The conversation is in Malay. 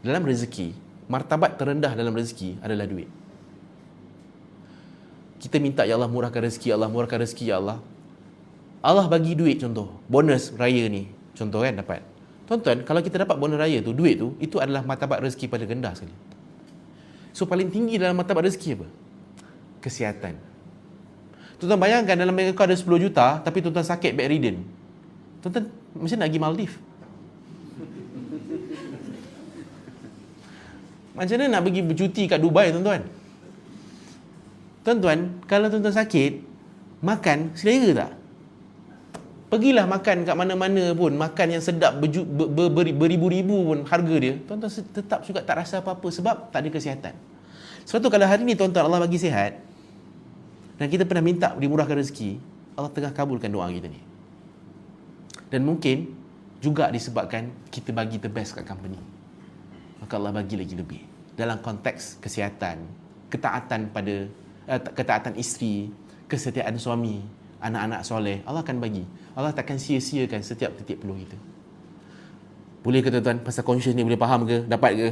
dalam rezeki, martabat terendah dalam rezeki adalah duit. Kita minta, ya Allah murahkan rezeki, ya Allah murahkan rezeki, ya Allah. Allah bagi duit, contoh, bonus raya ni, contoh kan dapat. Tuan-tuan, kalau kita dapat bonus raya tu, duit tu, itu adalah martabat rezeki paling rendah sekali. So, paling tinggi dalam martabat rezeki apa? Kesihatan. Tuan-tuan bayangkan dalam bank account ada 10 juta, tapi tuan-tuan sakit bedridden. Tuan-tuan, macam nak pergi Maldives? Macam mana nak pergi bercuti kat Dubai, tuan-tuan? Tuan-tuan, kalau tuan-tuan sakit, makan selera tak? Pergilah makan kat mana-mana pun, makan yang sedap beribu-ribu pun harga dia, tuan-tuan tetap juga tak rasa apa-apa sebab tak ada kesihatan. Sebab tu kalau hari ni tuan-tuan Allah bagi sihat dan kita pernah minta dimurahkan rezeki, Allah tengah kabulkan doa kita ni. Dan mungkin juga disebabkan kita bagi the best kat company, maka Allah bagi lagi lebih dalam konteks kesihatan, ketaatan isteri, kesetiaan suami, anak-anak soleh. Allah akan bagi. Allah takkan sia-siakan setiap titik peluh kita. Boleh ke tuan-tuan? Pasal conscious ni boleh faham ke? Dapat ke?